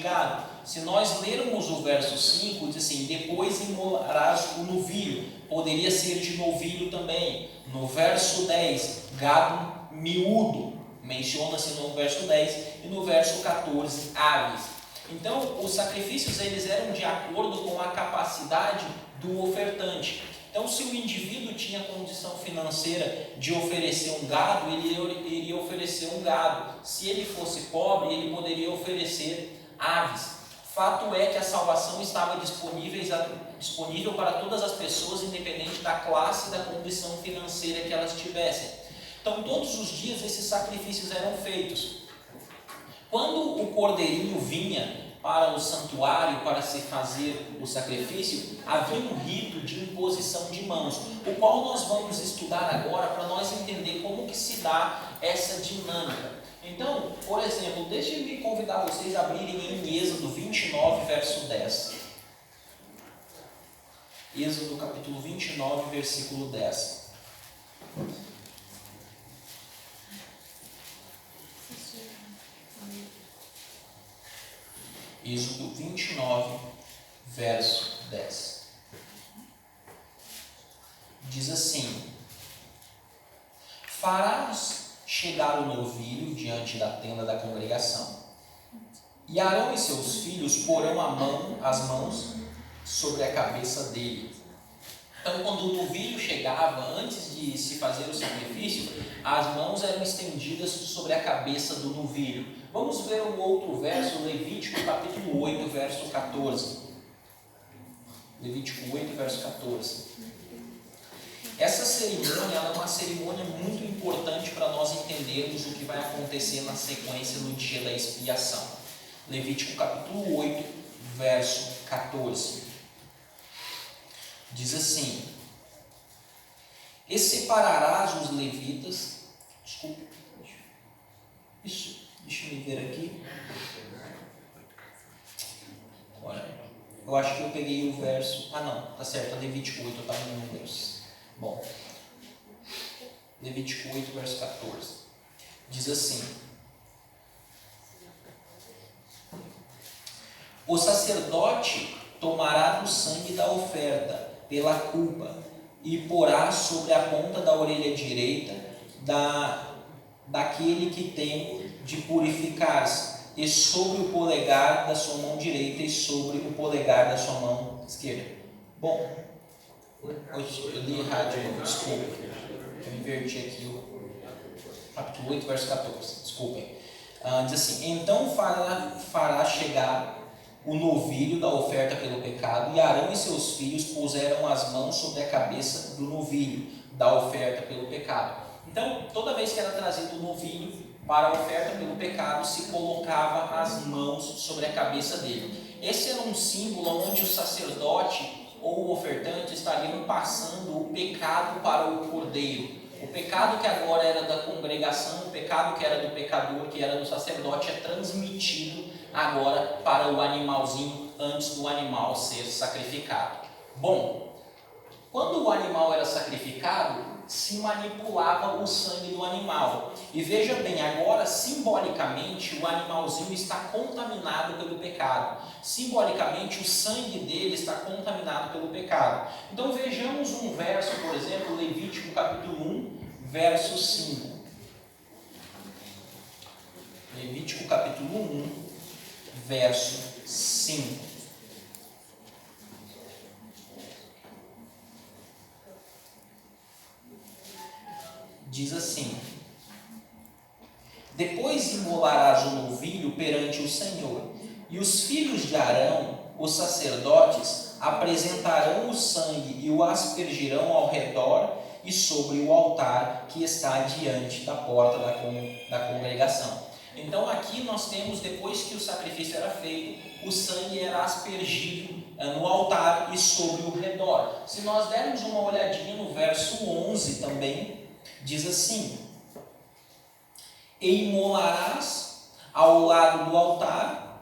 gado. Se nós lermos o verso 5, diz assim: depois imolarás o novilho. Poderia ser de novilho também. No verso 10, gado miúdo. Menciona-se no verso 10 e no verso 14, aves. Então, os sacrifícios eles eram de acordo com a capacidade do ofertante. Então, se o indivíduo tinha condição financeira de oferecer um gado, ele iria oferecer um gado. Se ele fosse pobre, ele poderia oferecer aves. Fato é que a salvação estava disponível para todas as pessoas, independente da classe e da condição financeira que elas tivessem. Então, todos os dias esses sacrifícios eram feitos. Quando o cordeirinho vinha para o santuário para se fazer o sacrifício, havia um rito de imposição de mãos, o qual nós vamos estudar agora para nós entender como que se dá essa dinâmica. Então, por exemplo, deixe-me convidar vocês a abrirem em Êxodo 29, verso 10. Êxodo capítulo 29, versículo 10. Êxodo 29, verso 10. Diz assim: farás chegar o novilho diante da tenda da congregação, e Arão e seus filhos porão as mãos sobre a cabeça dele. Então, quando o novilho chegava, antes de se fazer o sacrifício, as mãos eram estendidas sobre a cabeça do novilho. Vamos ver um outro verso, Levítico capítulo 8, verso 14. Levítico 8, verso 14. Essa cerimônia é uma cerimônia muito importante para nós entendermos o que vai acontecer na sequência no dia da expiação. Levítico capítulo 8, verso 14. Diz assim: e separarás os levitas. Desculpa. Deixa eu ver aqui. Olha, eu acho que eu peguei o verso. Ah, não, tá certo, Levítico 8, eu estava no Números. Bom, Levítico 8, verso 14. Diz assim: o sacerdote tomará do sangue da oferta pela culpa e porá sobre a ponta da orelha direita daquele que tem de purificar-se, e sobre o polegar da sua mão direita e sobre o polegar da sua mão esquerda. Bom, eu li errado, desculpa, eu inverti aqui o capítulo 8, verso 14, desculpem. Diz assim: então fará chegar o novilho da oferta pelo pecado, e Arão e seus filhos puseram as mãos sobre a cabeça do novilho da oferta pelo pecado. Então, toda vez que era trazido o novilho para a oferta pelo pecado, se colocava as mãos sobre a cabeça dele. Esse era um símbolo onde o sacerdote ou o ofertante estariam passando o pecado para o cordeiro. O pecado que agora era da congregação, o pecado que era do pecador, que era do sacerdote, é transmitido agora para o animalzinho antes do animal ser sacrificado. Bom, quando o animal era sacrificado, se manipulava o sangue do animal. E veja bem, agora simbolicamente o animalzinho está contaminado pelo pecado. Simbolicamente o sangue dele está contaminado pelo pecado. Então vejamos um verso, por exemplo, Levítico capítulo 1, verso 5. Levítico capítulo 1, verso 5. Diz assim: depois imolarás o novilho perante o Senhor, e os filhos de Arão, os sacerdotes, apresentarão o sangue e o aspergirão ao redor e sobre o altar que está diante da porta da congregação. Então aqui nós temos, depois que o sacrifício era feito, o sangue era aspergido no altar e sobre o redor. Se nós dermos uma olhadinha no verso 11 também, diz assim: e imolarás ao lado do altar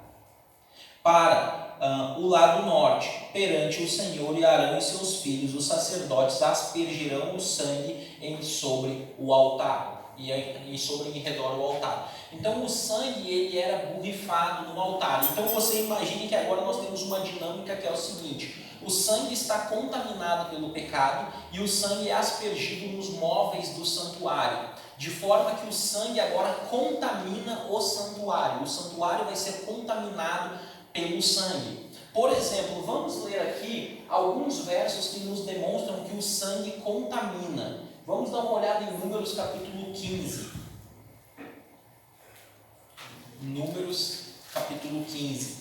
para o lado norte, perante o Senhor, e Arão e seus filhos, os sacerdotes, aspergirão o sangue sobre o altar. e sobre em redor do altar. Então o sangue ele era borrifado no altar. Então você imagine que agora nós temos uma dinâmica que é o seguinte: o sangue está contaminado pelo pecado e o sangue é aspergido nos móveis do santuário, de forma que o sangue agora contamina o santuário. O santuário vai ser contaminado pelo sangue. Por exemplo, vamos ler aqui alguns versos que nos demonstram que o sangue contamina. Vamos dar uma olhada em Números capítulo 15. Números capítulo 15.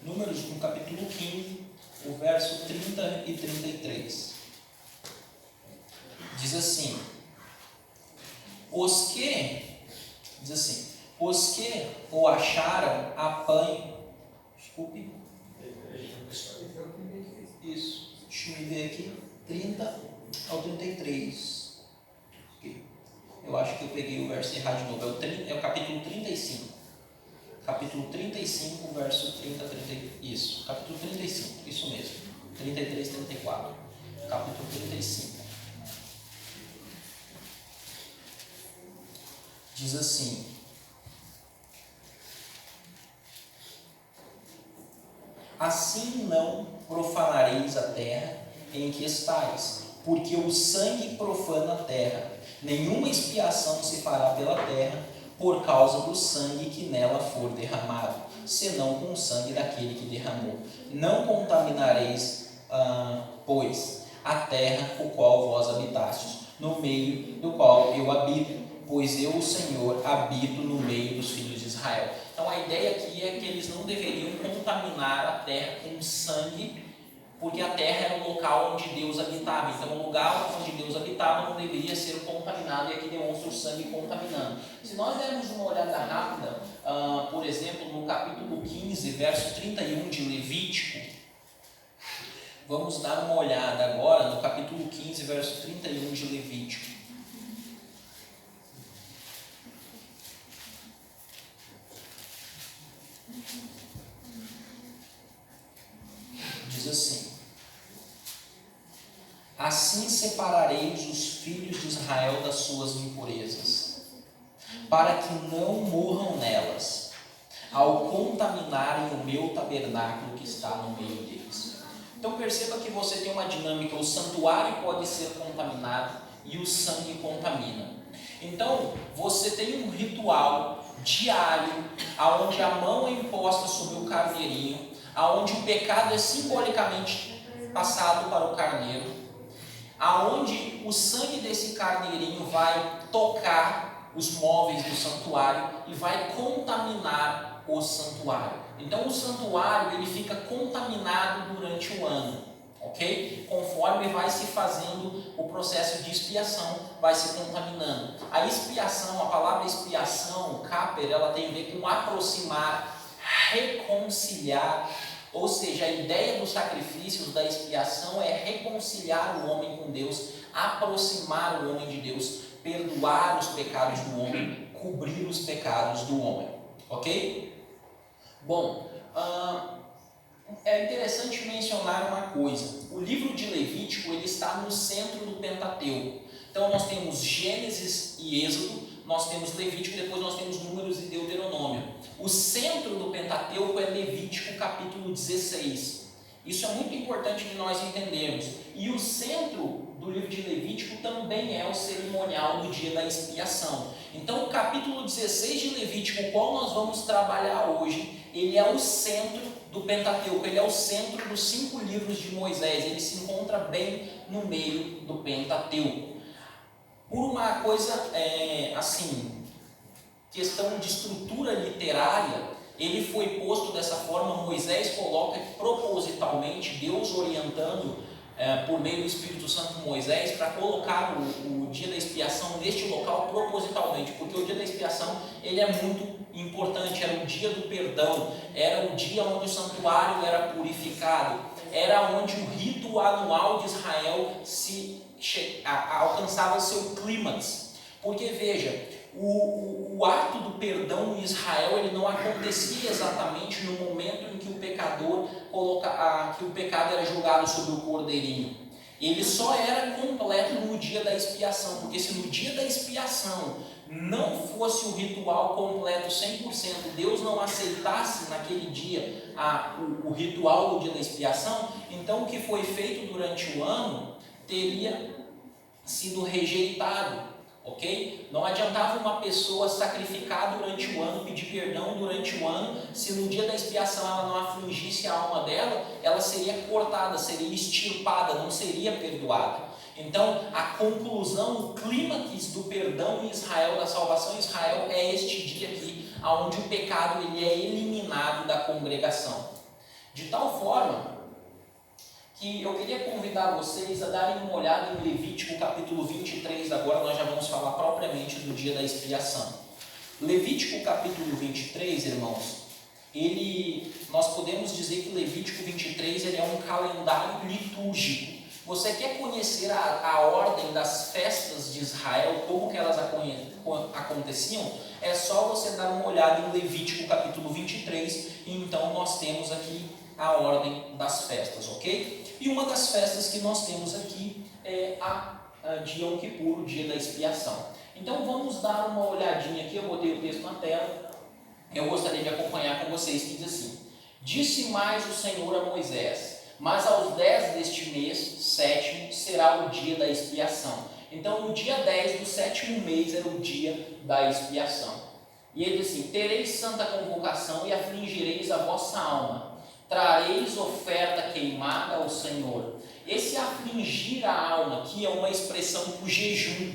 Números no capítulo 15, o verso 30 e 33. Diz assim: os que o acharam apanhem. Desculpe. Isso. Deixa eu ver aqui. 30 ao 33. Eu acho que eu peguei o verso errado de novo. É o capítulo 35. Capítulo 35, verso 30 a 30. Isso. Capítulo 35. Isso mesmo. 33 e 34. Capítulo 35. Diz assim: assim não profanareis a terra em que estais, porque o sangue profana a terra. Nenhuma expiação se fará pela terra por causa do sangue que nela for derramado, senão com o sangue daquele que derramou. Não contaminareis, pois, a terra o qual vós habitastes, no meio do qual eu habito, pois eu, o Senhor, habito no meio dos filhos de Israel. Então a ideia aqui é que eles não deveriam contaminar a terra com sangue, porque a terra era o local onde Deus habitava. Então o lugar onde Deus habitava não deveria ser contaminado, e aqui demonstra o sangue contaminando. Se nós dermos uma olhada rápida, por exemplo, no capítulo 15, verso 31 de Levítico, vamos dar uma olhada agora no capítulo 15, verso 31 de Levítico. Diz assim: assim separareis os filhos de Israel das suas impurezas, para que não morram nelas, ao contaminarem o meu tabernáculo que está no meio deles. Então perceba que você tem uma dinâmica: o santuário pode ser contaminado e o sangue contamina. Então você tem um ritual diário, aonde a mão é imposta sobre o carneirinho, aonde o pecado é simbolicamente passado para o carneiro, aonde o sangue desse carneirinho vai tocar os móveis do santuário e vai contaminar o santuário. Então o santuário ele fica contaminado durante o ano, ok? Conforme vai se fazendo o processo de expiação, vai se contaminando. A expiação, a palavra expiação, caper, ela tem a ver com aproximar, reconciliar. Ou seja, a ideia dos sacrifícios da expiação é reconciliar o homem com Deus, aproximar o homem de Deus, perdoar os pecados do homem, cobrir os pecados do homem, ok? Bom, é interessante mencionar uma coisa: o livro de Levítico ele está no centro do Pentateuco. Então nós temos Gênesis e Êxodo, nós temos Levítico, depois nós temos Números e Deuteronômio. O centro do Pentateuco é Levítico capítulo 16. Isso é muito importante de nós entendermos. E o centro do livro de Levítico também é o cerimonial do dia da expiação. Então o capítulo 16 de Levítico, o qual nós vamos trabalhar hoje, ele é o centro do Pentateuco, ele é o centro dos 5 livros de Moisés, ele se encontra bem no meio do Pentateuco. Por uma coisa, questão de estrutura literária, ele foi posto dessa forma. Moisés coloca propositalmente, Deus orientando por meio do Espírito Santo Moisés, para colocar o dia da expiação neste local propositalmente, porque o dia da expiação ele é muito importante, era o dia do perdão, era o dia onde o santuário era purificado, era onde o rito anual de Israel alcançava seu clímax. Porque veja, o ato do perdão em Israel ele não acontecia exatamente no momento em que o pecador que o pecado era julgado sobre o cordeirinho. Ele só era completo no dia da expiação, porque se no dia da expiação não fosse o ritual completo 100%, Deus não aceitasse naquele dia o ritual do dia da expiação, então o que foi feito durante o ano teria sido rejeitado. Ok? Não adiantava uma pessoa sacrificar durante o ano, pedir perdão durante o ano, se no dia da expiação ela não afligisse a alma dela, ela seria cortada, seria extirpada, não seria perdoada. Então, a conclusão, o clímax do perdão em Israel, da salvação em Israel, é este dia aqui, onde o pecado ele é eliminado da congregação. De tal forma que eu queria convidar vocês a darem uma olhada em Levítico capítulo 23, agora nós já vamos falar propriamente do dia da expiação. Levítico capítulo 23, irmãos, nós podemos dizer que Levítico 23 ele é um calendário litúrgico. Você quer conhecer a ordem das festas de Israel, como que elas aconteciam? É só você dar uma olhada em Levítico capítulo 23, e então nós temos aqui a ordem das festas, ok? E uma das festas que nós temos aqui é a de Yom Kippur, o dia da expiação. Então vamos dar uma olhadinha aqui, eu botei o texto na tela, eu gostaria de acompanhar com vocês, que diz assim: Disse mais o Senhor a Moisés, mas aos 10 deste mês, 7º, será o dia da expiação. Então no dia 10 do 7º mês era o dia da expiação. E ele diz assim: Tereis santa convocação e afligireis a vossa alma. Trareis oferta queimada ao Senhor. Esse afligir a alma aqui é uma expressão para o jejum.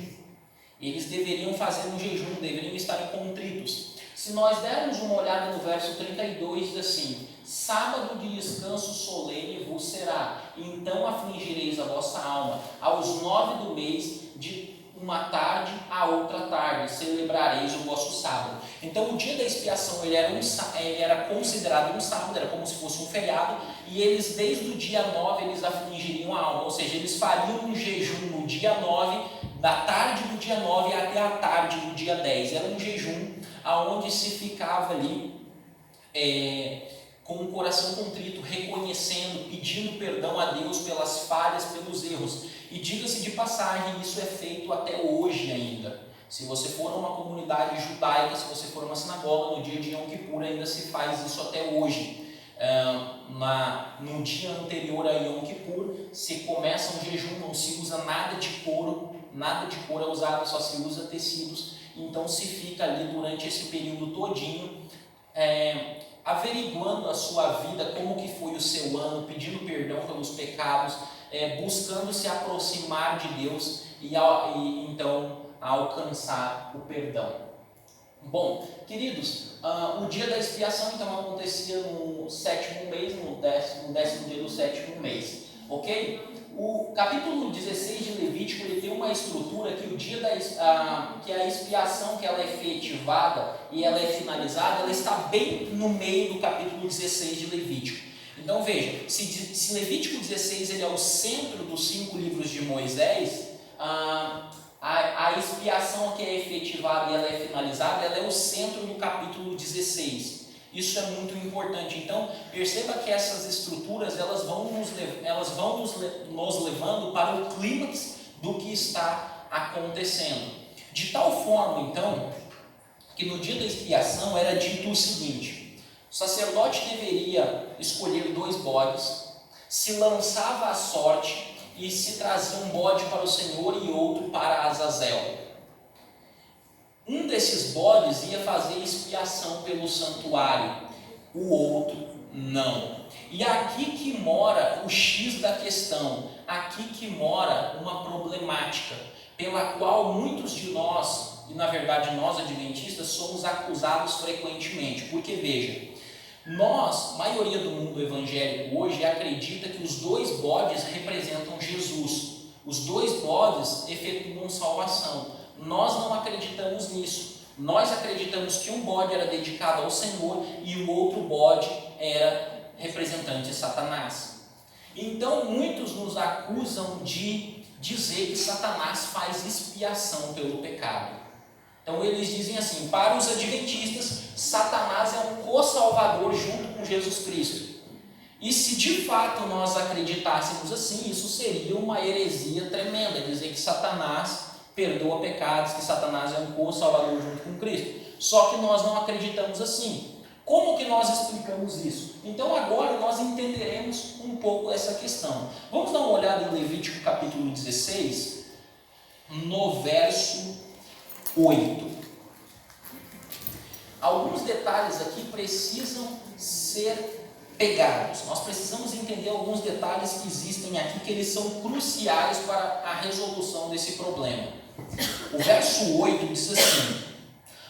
Eles deveriam fazer um jejum, deveriam estar contritos. Se nós dermos uma olhada no verso 32, diz assim: Sábado de descanso solene vos será, então afligireis a vossa alma. Aos 9 do mês, de uma tarde a outra tarde, celebrareis o vosso sábado. Então o dia da expiação ele era considerado um sábado, era como se fosse um feriado, e eles desde o dia 9 eles afligiriam a alma, ou seja, eles fariam um jejum no dia 9, da tarde do dia 9 até a tarde do dia 10, era um jejum onde se ficava ali com o coração contrito, reconhecendo, pedindo perdão a Deus pelas falhas, pelos erros. E diga-se de passagem, isso é feito até hoje ainda. Se você for numa comunidade judaica, se você for numa sinagoga, no dia de Yom Kippur ainda se faz isso até hoje. No dia anterior a Yom Kippur, se começa um jejum, não se usa nada de couro é usado, só se usa tecidos. Então se fica ali durante esse período todinho, averiguando a sua vida, como que foi o seu ano, pedindo perdão pelos pecados, buscando se aproximar de Deus e então alcançar o perdão. Bom, queridos, o dia da expiação então acontecia no 7º mês, no 10º dia do 7º mês, ok? O capítulo 16 de Levítico ele tem uma estrutura que o dia que a expiação que ela é efetivada e ela é finalizada, ela está bem no meio do capítulo 16 de Levítico. Então veja, se Levítico 16 ele é o centro dos 5 livros de Moisés, a expiação que é efetivada e ela é finalizada, ela é o centro do capítulo 16. Isso é muito importante. Então, perceba que essas estruturas elas vão nos levando para o clímax do que está acontecendo. De tal forma, então, que no dia da expiação era dito o seguinte: o sacerdote deveria escolher 2 bodes, se lançava à sorte e se trazia um bode para o Senhor e outro para Azazel. Um desses bodes ia fazer expiação pelo santuário, o outro não. E aqui que mora o X da questão, aqui que mora uma problemática, pela qual muitos de nós, e na verdade nós adventistas, somos acusados frequentemente. Porque veja, maioria do mundo evangélico hoje acredita que os 2 bodes representam Jesus. Os 2 bodes efetuam salvação. Nós não acreditamos nisso. Nós acreditamos que um bode era dedicado ao Senhor e o outro bode era representante de Satanás. Então muitos nos acusam de dizer que Satanás faz expiação pelo pecado. Então eles dizem assim, para os adventistas, Satanás é um co-salvador junto com Jesus Cristo. E se de fato nós acreditássemos assim, isso seria uma heresia tremenda, dizer que Satanás perdoa pecados, que Satanás é um co-salvador junto com Cristo. Só que nós não acreditamos assim. Como que nós explicamos isso? Então agora nós entenderemos um pouco essa questão. Vamos dar uma olhada em Levítico capítulo 16, no verso 8. Alguns detalhes aqui precisam ser pegados. Nós precisamos entender alguns detalhes que existem aqui, que eles são cruciais para a resolução desse problema. O verso 8 diz assim: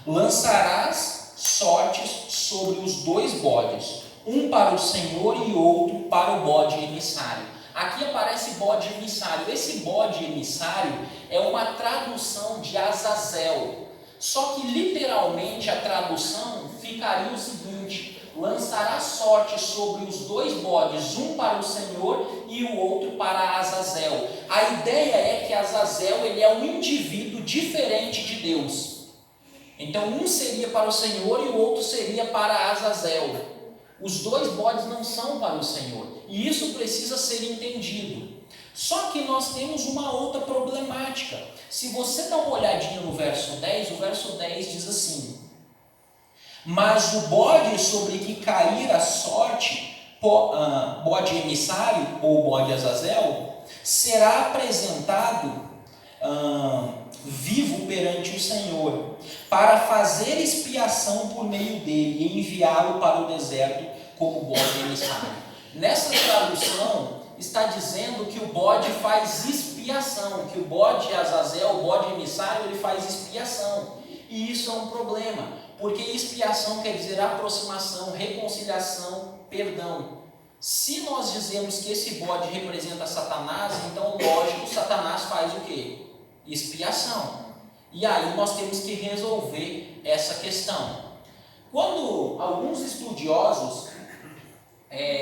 lançarás sortes sobre os dois bodes, um para o Senhor e outro para o bode emissário. Aqui aparece bode emissário. Esse bode emissário é uma tradução de Azazel. Só que literalmente a tradução ficaria o seguinte: lançará sorte sobre os dois bodes, um para o Senhor e o outro para Azazel. A ideia é que Azazel ele é um indivíduo diferente de Deus. Então um seria para o Senhor e o outro seria para Azazel. Os dois bodes não são para o Senhor, e isso precisa ser entendido. Só que nós temos uma outra problemática. Se você dá uma olhadinha no verso 10, o verso 10 diz assim: mas o bode sobre que cair a sorte, bode emissário ou bode Azazel, será apresentado vivo perante o Senhor, para fazer expiação por meio dele e enviá-lo para o deserto como bode emissário. Nessa tradução está dizendo que o bode faz expiação, que o bode Azazel, o bode emissário, ele faz expiação. E isso é um problema, porque expiação quer dizer aproximação, reconciliação, perdão. Se nós dizemos que esse bode representa Satanás, então lógico, Satanás faz o quê? Expiação. E aí nós temos que resolver essa questão. Quando alguns estudiosos,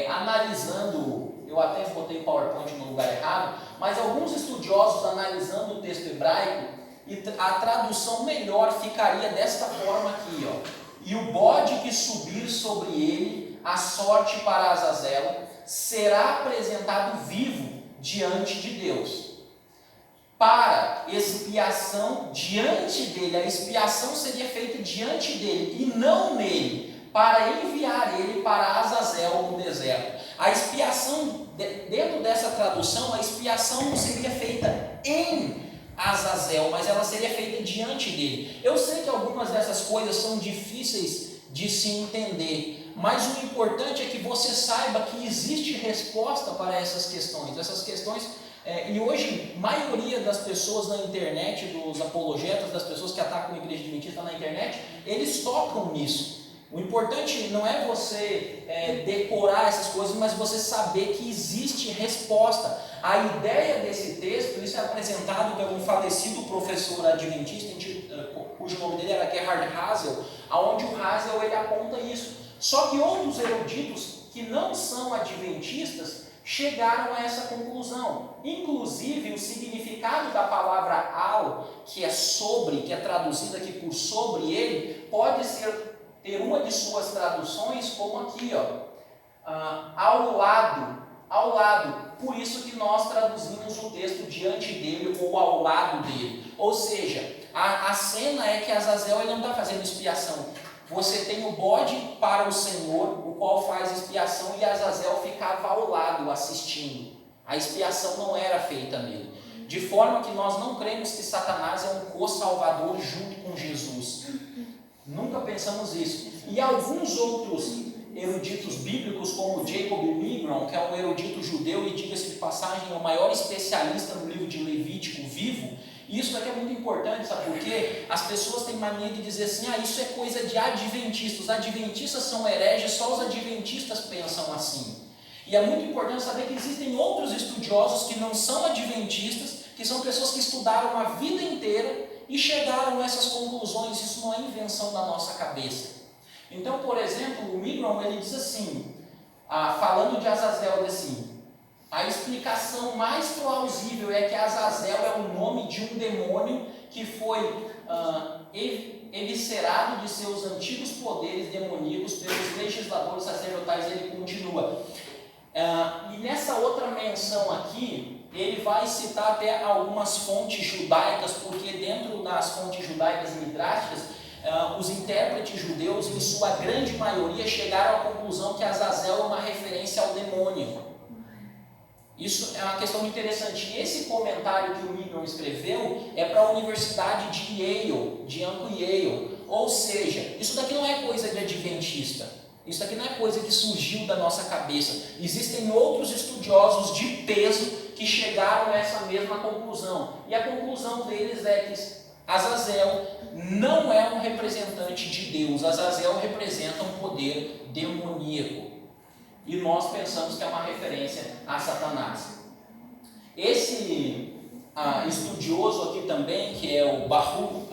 analisando, eu até botei o PowerPoint no lugar errado, mas alguns estudiosos analisando o texto hebraico, e a tradução melhor ficaria desta forma aqui, ó: e o bode que subir sobre ele a sorte para Azazel será apresentado vivo diante de Deus, para expiação diante dele. A expiação seria feita diante dele e não nele, para enviar ele para Azazel no deserto. A expiação, dentro dessa tradução, a expiação não seria feita em Azazel, mas ela seria feita diante dele. Eu sei que algumas dessas coisas são difíceis de se entender, mas o importante é que você saiba que existe resposta para essas questões. E hoje, a maioria das pessoas na internet, dos apologetas, das pessoas que atacam a igreja adventista na internet, eles tocam nisso. O importante não é você decorar essas coisas, mas você saber que existe resposta. A ideia desse texto, isso é apresentado por um falecido professor adventista, cujo nome dele era Gerhard Hasel, onde o Hasel ele aponta isso. Só que outros eruditos que não são adventistas chegaram a essa conclusão. Inclusive, o significado da palavra al, que é sobre, que é traduzida aqui por sobre ele, pode ter uma de suas traduções como aqui, ao lado. Por isso que nós traduzimos o texto diante dele ou ao lado dele. Ou seja, a cena é que Azazel ele não está fazendo expiação. Você tem o bode para o Senhor, o qual faz expiação, e Azazel ficava ao lado assistindo. A expiação não era feita nele. De forma que nós não cremos que Satanás é um co-salvador junto com Jesus. Nunca pensamos isso. E alguns outros eruditos bíblicos, como Jacob Migron, que é um erudito judeu e, diga-se de passagem, é o maior especialista no livro de Levítico vivo. Isso aqui é muito importante, sabe por quê? As pessoas têm mania de dizer assim: isso é coisa de adventistas. Os adventistas são hereges, só os adventistas pensam assim. E é muito importante saber que existem outros estudiosos que não são adventistas, que são pessoas que estudaram a vida inteira e chegaram a essas conclusões. Isso não é invenção da nossa cabeça. Então, por exemplo, o Migron ele diz assim, falando de Azazel, assim: a explicação mais plausível é que Azazel é o nome de um demônio que foi eviscerado de seus antigos poderes demoníacos pelos legisladores sacerdotais. Ele continua. E nessa outra menção aqui, ele vai citar até algumas fontes judaicas, porque dentro das fontes judaicas midráticas, os intérpretes judeus, em sua grande maioria, chegaram à conclusão que Azazel é uma referência ao demônio. Isso é uma questão interessante. E esse comentário que o Mignon escreveu é para a Universidade de Yale, de Yale. Ou seja, isso daqui não é coisa de adventista. Isso daqui não é coisa que surgiu da nossa cabeça. Existem outros estudiosos de peso que chegaram a essa mesma conclusão. E a conclusão deles é que Azazel não é um representante de Deus. Azazel representa um poder demoníaco. E nós pensamos que é uma referência a Satanás. Esse estudioso aqui também, que é o Baruch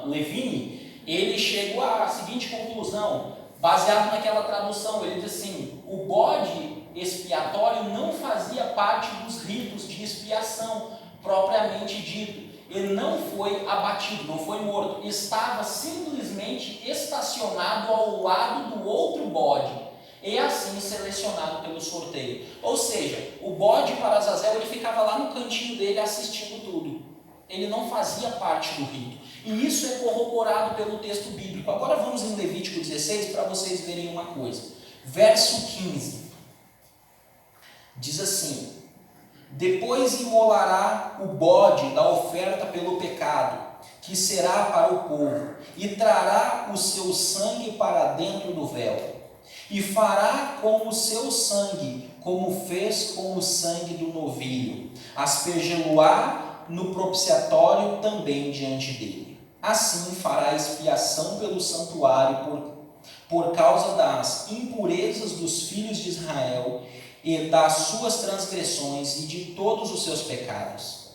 Levine, ele chegou à seguinte conclusão, baseado naquela tradução. Ele diz assim: o bode expiatório não fazia parte dos ritos de expiação propriamente dito. Ele não foi abatido, não foi morto. Estava simplesmente estacionado ao lado do outro bode. E assim selecionado pelo sorteio. Ou seja, o bode para Azazel, ele ficava lá no cantinho dele assistindo tudo. Ele não fazia parte do rito. E isso é corroborado pelo texto bíblico. Agora vamos em Levítico 16 para vocês verem uma coisa. Verso 15. Diz assim: depois imolará o bode da oferta pelo pecado, que será para o povo, e trará o seu sangue para dentro do véu. E fará com o seu sangue, como fez com o sangue do novilho, aspergê-lo-á no propiciatório também diante dele. Assim fará expiação pelo santuário por causa das impurezas dos filhos de Israel e das suas transgressões e de todos os seus pecados.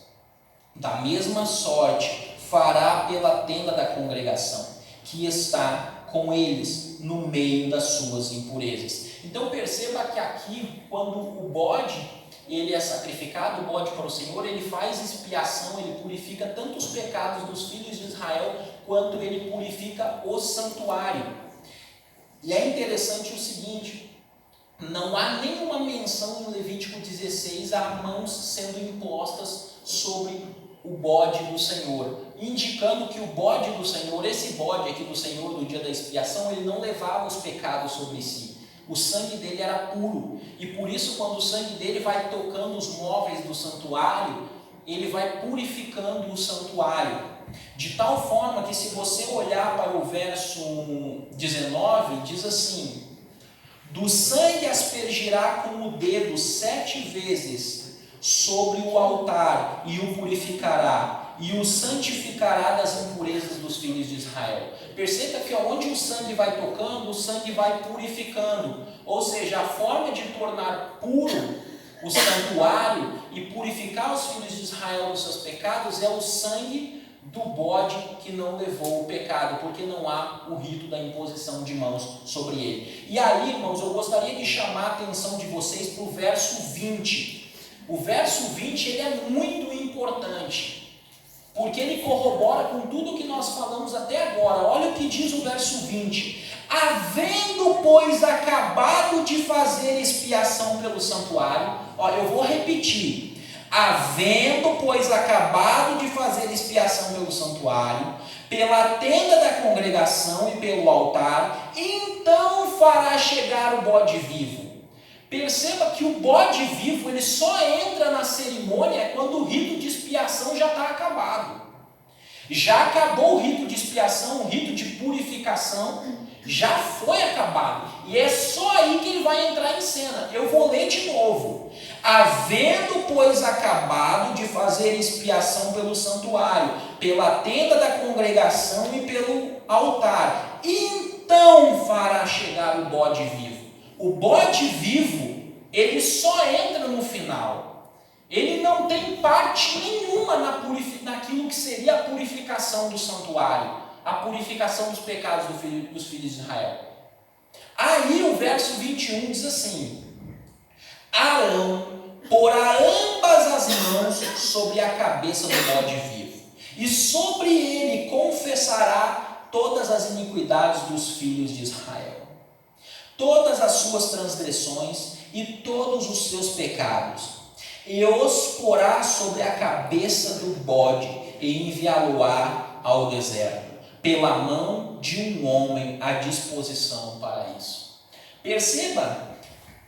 Da mesma sorte fará pela tenda da congregação, que está com eles no meio das suas impurezas. Então perceba que aqui, quando o bode ele é sacrificado, o bode para o Senhor, ele faz expiação, ele purifica tanto os pecados dos filhos de Israel, quanto ele purifica o santuário. E é interessante o seguinte: não há nenhuma menção em Levítico 16 a mãos sendo impostas sobre o bode do Senhor, indicando que o bode do Senhor, esse bode aqui do Senhor do dia da expiação, ele não levava os pecados sobre si. O sangue dele era puro, e por isso quando o sangue dele vai tocando os móveis do santuário, ele vai purificando o santuário, de tal forma que se você olhar para o verso 19, diz assim: do sangue aspergirá com o dedo 7 vezes sobre o altar e o purificará, e o santificará das impurezas dos filhos de Israel. Perceba que onde o sangue vai tocando, o sangue vai purificando. Ou seja, a forma de tornar puro o santuário e purificar os filhos de Israel dos seus pecados é o sangue do bode que não levou o pecado, porque não há o rito da imposição de mãos sobre ele. E aí, irmãos, eu gostaria de chamar a atenção de vocês para o verso 20. O verso 20 ele é muito importante, porque ele corrobora com tudo que nós falamos até agora. Olha o que diz o verso 20: havendo, pois, acabado de fazer expiação pelo santuário. Olha, eu vou repetir: havendo, pois, acabado de fazer expiação pelo santuário, pela tenda da congregação e pelo altar, então fará chegar o bode vivo. Perceba que o bode vivo ele só entra na cerimônia quando o rito de expiação já está acabado. Já acabou o rito de expiação, o rito de purificação já foi acabado. E é só aí que ele vai entrar em cena. Eu vou ler de novo. Havendo, pois, acabado de fazer expiação pelo santuário, pela tenda da congregação e pelo altar, então fará chegar o bode vivo. O bode vivo, ele só entra no final. Ele não tem parte nenhuma naquilo que seria a purificação do santuário, a purificação dos pecados dos filhos de Israel. Aí o verso 21 diz assim: Arão porá ambas as mãos sobre a cabeça do bode vivo, e sobre ele confessará todas as iniquidades dos filhos de Israel, todas as suas transgressões e todos os seus pecados, e os porá sobre a cabeça do bode, e enviá-lo-á ao deserto, pela mão de um homem à disposição para isso. Perceba,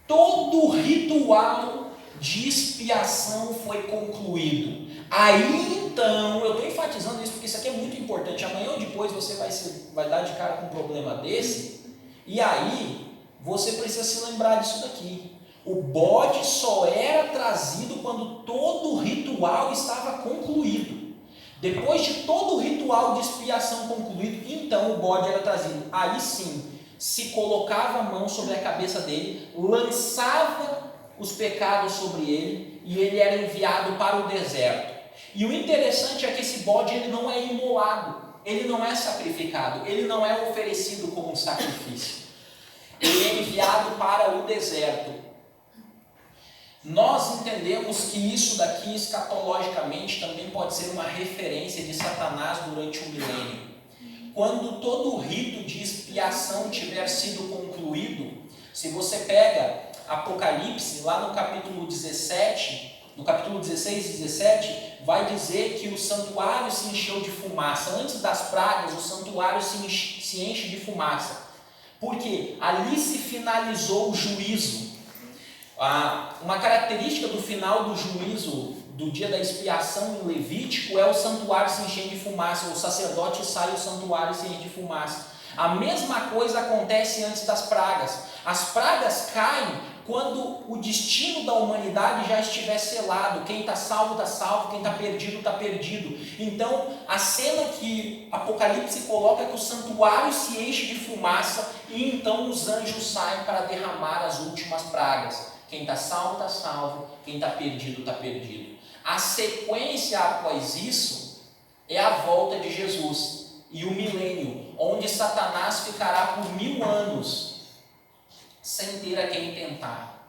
todo o ritual de expiação foi concluído. Aí então, eu estou enfatizando isso porque isso aqui é muito importante. Amanhã ou depois você vai dar de cara com um problema desse, e aí você precisa se lembrar disso daqui. O bode só era trazido quando todo o ritual estava concluído. Depois de todo o ritual de expiação concluído, então o bode era trazido. Aí sim, se colocava a mão sobre a cabeça dele, lançava os pecados sobre ele, e ele era enviado para o deserto. E o interessante é que esse bode ele não é imolado, ele não é sacrificado, ele não é oferecido como um sacrifício. Ele é enviado para o deserto. Nós entendemos que isso daqui, escatologicamente, também pode ser uma referência de Satanás durante o milênio. Quando todo o rito de expiação tiver sido concluído, se você pega Apocalipse, lá no capítulo 17, no capítulo 16 e 17, vai dizer que o santuário se encheu de fumaça. Antes das pragas, o santuário se enche de fumaça. Porque ali se finalizou o juízo. Uma característica do final do juízo, do dia da expiação em Levítico, é o santuário se encher de fumaça. O sacerdote sai, o santuário se enche de fumaça. A mesma coisa acontece antes das pragas. As pragas caem quando o destino da humanidade já estiver selado. Quem está salvo, está salvo. Quem está perdido, está perdido. Então, a cena que Apocalipse coloca é que o santuário se enche de fumaça e então os anjos saem para derramar as últimas pragas. Quem está salvo, está salvo. Quem está perdido, está perdido. A sequência após isso é a volta de Jesus e o milênio, onde Satanás ficará por 1000 anos sem ter a quem tentar.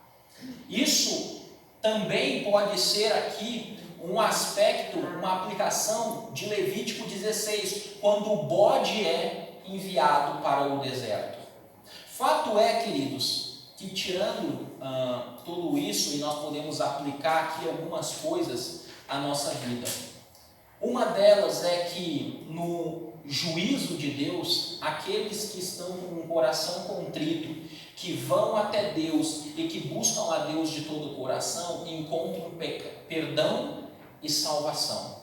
Isso também pode ser aqui um aspecto, uma aplicação de Levítico 16, quando o bode é enviado para o deserto. Fato é, queridos, que tirando tudo isso, e nós podemos aplicar aqui algumas coisas à nossa vida. Uma delas é que no juízo de Deus, aqueles que estão com um coração contrito, que vão até Deus e que buscam a Deus de todo o coração, encontram perdão e salvação.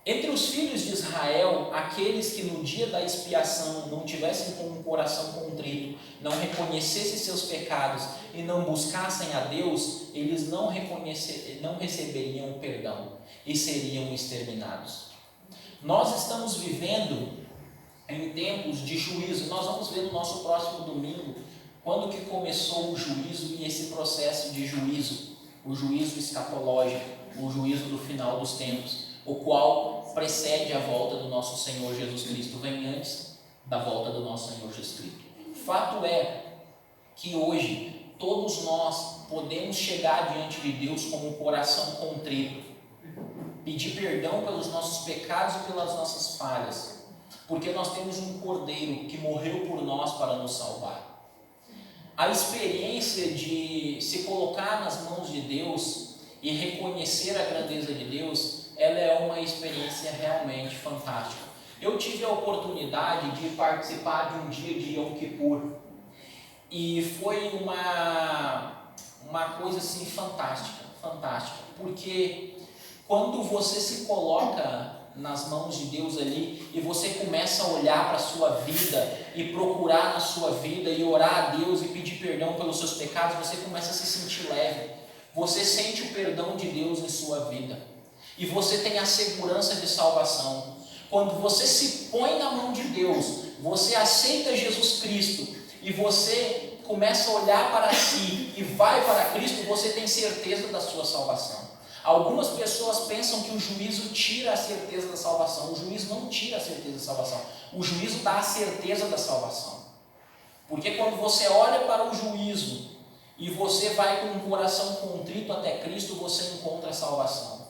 Entre os filhos de Israel, aqueles que no dia da expiação não tivessem com um coração contrito, não reconhecessem seus pecados e não buscassem a Deus, eles não receberiam o perdão e seriam exterminados. Nós estamos vivendo em tempos de juízo. Nós vamos ver no nosso próximo domingo quando que começou o juízo e esse processo de juízo, o juízo escatológico, o juízo do final dos tempos, o qual precede a volta do nosso Senhor Jesus Cristo, vem antes da volta do nosso Senhor Jesus Cristo. Fato é que hoje todos nós podemos chegar diante de Deus com um coração contrito, pedir perdão pelos nossos pecados e pelas nossas falhas, porque nós temos um Cordeiro que morreu por nós para nos salvar. A experiência de se colocar nas mãos de Deus e reconhecer a grandeza de Deus, ela é uma experiência realmente fantástica. Eu tive a oportunidade de participar de um dia de Yom Kippur e foi uma coisa assim fantástica, porque quando você se coloca nas mãos de Deus ali e você começa a olhar para a sua vida e procurar na sua vida e orar a Deus e pedir perdão pelos seus pecados, você começa a se sentir leve. Você sente o perdão de Deus em sua vida e você tem a segurança de salvação. Quando você se põe na mão de Deus, você aceita Jesus Cristo e você começa a olhar para si e vai para Cristo, você tem certeza da sua salvação. Algumas pessoas pensam que o juízo tira a certeza da salvação. O juízo não tira a certeza da salvação. O juízo dá a certeza da salvação. Porque quando você olha para o juízo e você vai com um coração contrito até Cristo, você encontra a salvação.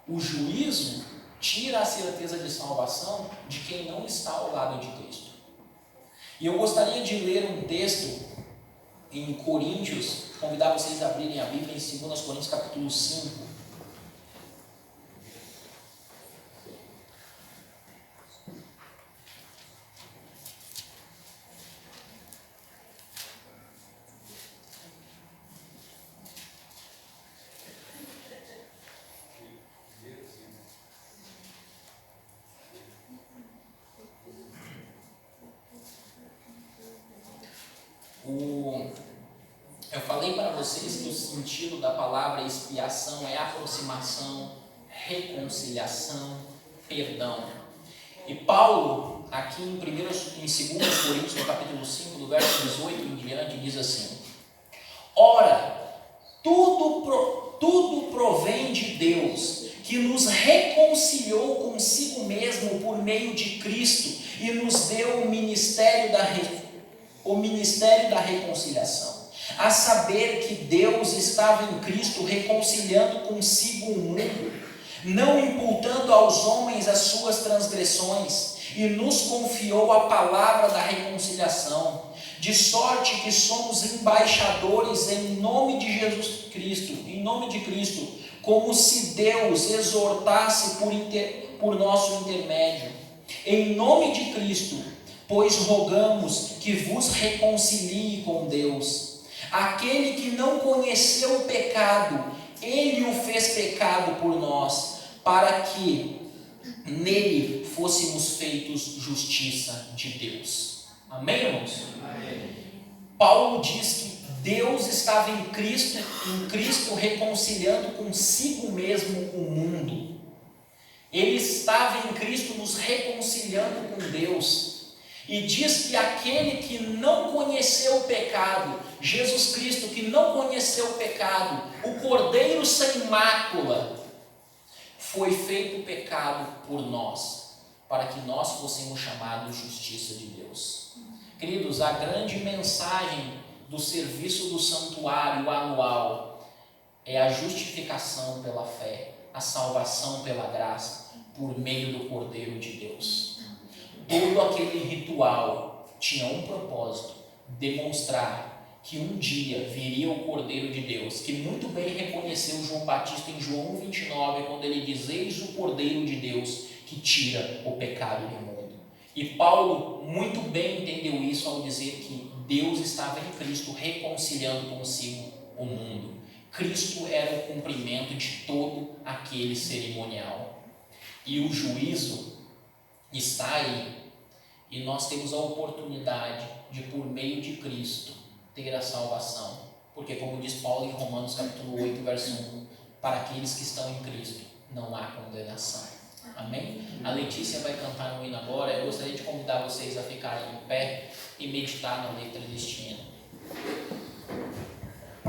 O juízo tira a certeza de salvação de quem não está ao lado de Cristo. E eu gostaria de ler um texto em Coríntios, convidar vocês a abrirem a Bíblia em 2 Coríntios capítulo 5. Eu falei para vocês que o sentido da palavra expiação é aproximação, reconciliação, perdão. E Paulo, aqui em 2 Coríntios, no capítulo 5, do verso 18 em diante, diz assim: ora, tudo provém de Deus, que nos reconciliou consigo mesmo por meio de Cristo e nos deu o ministério da reconciliação. A saber que Deus estava em Cristo reconciliando consigo o mundo, não imputando aos homens as suas transgressões, e nos confiou a palavra da reconciliação, de sorte que somos embaixadores em nome de Jesus Cristo, como se Deus exortasse por nosso intermédio. Em nome de Cristo, pois rogamos que vos reconcilie com Deus. Aquele que não conheceu o pecado, ele o fez pecado por nós, para que nele fôssemos feitos justiça de Deus. Amém, irmãos? Amém. Paulo diz que Deus estava em Cristo reconciliando consigo mesmo o mundo. Ele estava em Cristo nos reconciliando com Deus. E diz que aquele que não conheceu o pecado, Jesus Cristo que não conheceu o pecado, o Cordeiro sem mácula, foi feito pecado por nós, para que nós fôssemos chamados justiça de Deus. Queridos, a grande mensagem do serviço do santuário anual é a justificação pela fé, a salvação pela graça, por meio do Cordeiro de Deus. Todo aquele ritual tinha um propósito: demonstrar que um dia viria o Cordeiro de Deus, que muito bem reconheceu João Batista em João 29, quando ele diz: eis o Cordeiro de Deus que tira o pecado do mundo. E Paulo muito bem entendeu isso ao dizer que Deus estava em Cristo reconciliando consigo o mundo. Cristo era o cumprimento de todo aquele cerimonial. E o juízo está aí, e nós temos a oportunidade de, por meio de Cristo, ter a salvação, porque como diz Paulo em Romanos capítulo 8, verso 1, para aqueles que estão em Cristo não há condenação. Amém? A Letícia vai cantar um hino agora. Eu gostaria de convidar vocês a ficarem em pé e meditar na letra deste hino.